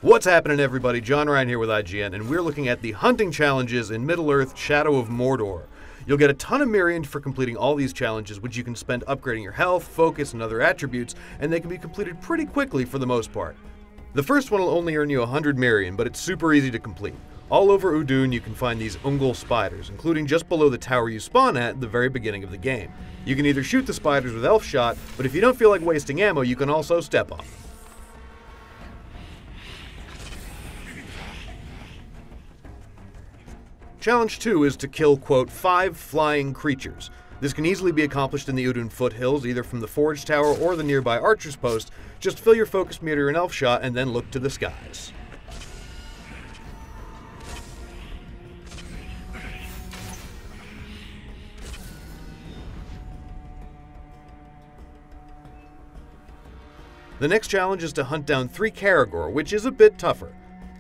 What's happening, everybody? John Ryan here with IGN, and we're looking at the hunting challenges in Middle-earth Shadow of Mordor. You'll get a ton of Mirian for completing all these challenges, which you can spend upgrading your health, focus, and other attributes, and they can be completed pretty quickly for the most part. The first one will only earn you 100 Mirian, but it's super easy to complete. All over Udun you can find these Ungol spiders, including just below the tower you spawn at the very beginning of the game. You can either shoot the spiders with Elf Shot, but if you don't feel like wasting ammo, you can also step on them. Challenge 2 is to kill, quote, 5 flying creatures. This can easily be accomplished in the Udun foothills, either from the Forge Tower or the nearby Archer's Post. Just fill your focus meter in Elf Shot and then look to the skies. The next challenge is to hunt down 3 Caragor, which is a bit tougher.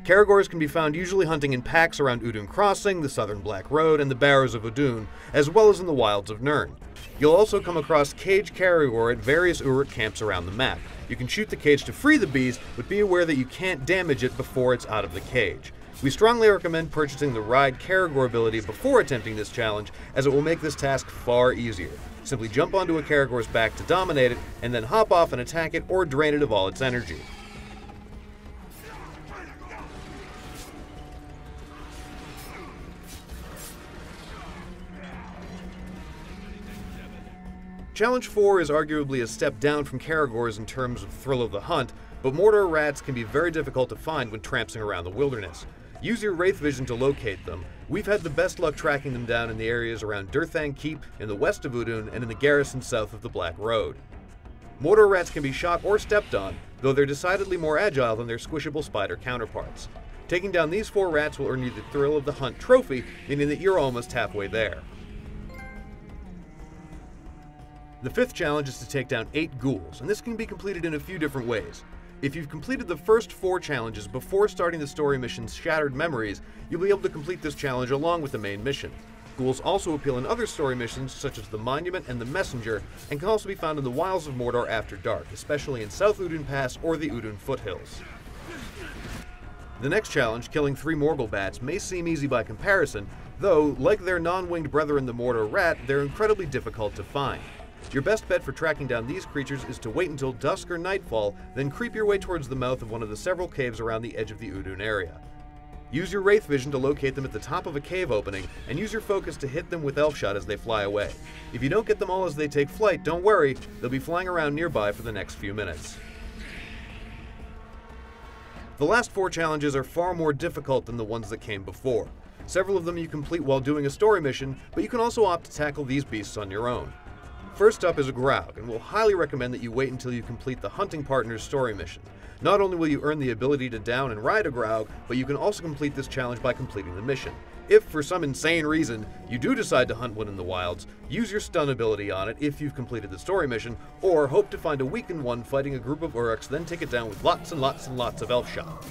Caragors can be found usually hunting in packs around Udun Crossing, the Southern Black Road, and the Barrows of Udun, as well as in the wilds of Nirn. You'll also come across caged Caragor at various Uruk camps around the map. You can shoot the cage to free the beast, but be aware that you can't damage it before it's out of the cage. We strongly recommend purchasing the Ride Caragor ability before attempting this challenge, as it will make this task far easier. Simply jump onto a Caragor's back to dominate it, and then hop off and attack it or drain it of all its energy. Challenge 4 is arguably a step down from Caragors in terms of thrill of the hunt, but Mortar Rats can be very difficult to find when trampsing around the wilderness. Use your Wraith Vision to locate them. We've had the best luck tracking them down in the areas around Durthang Keep, in the west of Udun, and in the garrison south of the Black Road. Mortar Rats can be shot or stepped on, though they're decidedly more agile than their squishable spider counterparts. Taking down these 4 rats will earn you the Thrill of the Hunt trophy, meaning that you're almost halfway there. The 5th challenge is to take down 8 ghouls, and this can be completed in a few different ways. If you've completed the first 4 challenges before starting the story mission's Shattered Memories, you'll be able to complete this challenge along with the main mission. Ghouls also appeal in other story missions such as the Monument and the Messenger, and can also be found in the wilds of Mordor after dark, especially in South Udun Pass or the Udun foothills. The next challenge, killing 3 Morgul Bats, may seem easy by comparison, though, like their non-winged brethren the Mortar Rat, they're incredibly difficult to find. Your best bet for tracking down these creatures is to wait until dusk or nightfall, then creep your way towards the mouth of one of the several caves around the edge of the Udun area. Use your Wraith Vision to locate them at the top of a cave opening, and use your focus to hit them with Elf Shot as they fly away. If you don't get them all as they take flight, don't worry, they'll be flying around nearby for the next few minutes. The last 4 challenges are far more difficult than the ones that came before. Several of them you complete while doing a story mission, but you can also opt to tackle these beasts on your own. First up is a Graug, and we'll highly recommend that you wait until you complete the Hunting Partner's story mission. Not only will you earn the ability to down and ride a Graug, but you can also complete this challenge by completing the mission. If, for some insane reason, you do decide to hunt one in the wilds, use your stun ability on it if you've completed the story mission, or hope to find a weakened one fighting a group of Uruks, then take it down with lots and lots and lots of Elf Shot.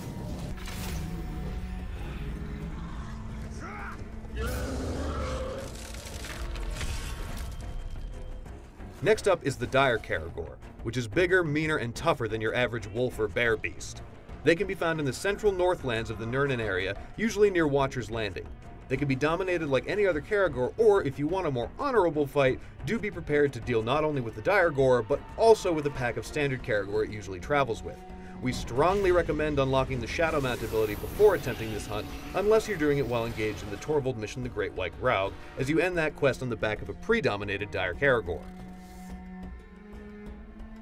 Next up is the Dire Caragor, which is bigger, meaner, and tougher than your average wolf or bear beast. They can be found in the central northlands of the Nirn area, usually near Watcher's Landing. They can be dominated like any other Caragor, or if you want a more honorable fight, do be prepared to deal not only with the Dire Gore, but also with a pack of standard Caragor it usually travels with. We strongly recommend unlocking the Shadow Mount ability before attempting this hunt, unless you're doing it while engaged in the Torvald mission The Great White Graug, as you end that quest on the back of a pre-dominated Dire Caragor.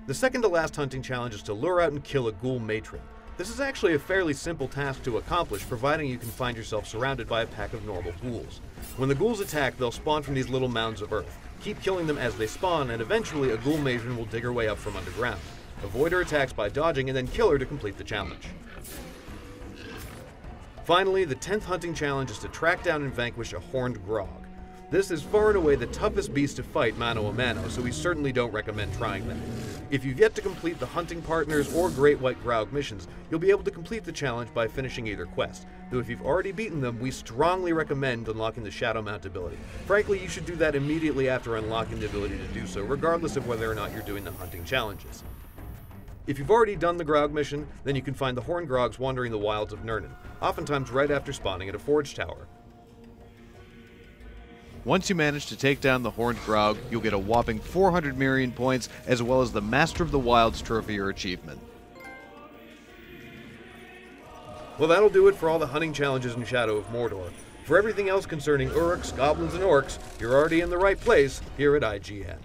The second to last hunting challenge is to lure out and kill a Ghoul Matron. This is actually a fairly simple task to accomplish, providing you can find yourself surrounded by a pack of normal ghouls. When the ghouls attack, they'll spawn from these little mounds of earth. Keep killing them as they spawn, and eventually a Ghoul Matron will dig her way up from underground. Avoid her attacks by dodging, and then kill her to complete the challenge. Finally, the 10th hunting challenge is to track down and vanquish a horned Graug. This is far and away the toughest beast to fight mano a mano, so we certainly don't recommend trying that. If you've yet to complete the Hunting Partners or Great White Graug missions, you'll be able to complete the challenge by finishing either quest, though if you've already beaten them, we strongly recommend unlocking the Shadow Mount ability. Frankly, you should do that immediately after unlocking the ability to do so, regardless of whether or not you're doing the hunting challenges. If you've already done the Graug mission, then you can find the Horned Grogs wandering the wilds of Nirnen, oftentimes right after spawning at a forge tower. Once you manage to take down the Horned Graug, you'll get a whopping 400 Mirian points, as well as the Master of the Wilds trophy or achievement. Well, that'll do it for all the hunting challenges in Shadow of Mordor. For everything else concerning Uruks, goblins, and orcs, you're already in the right place here at IGN.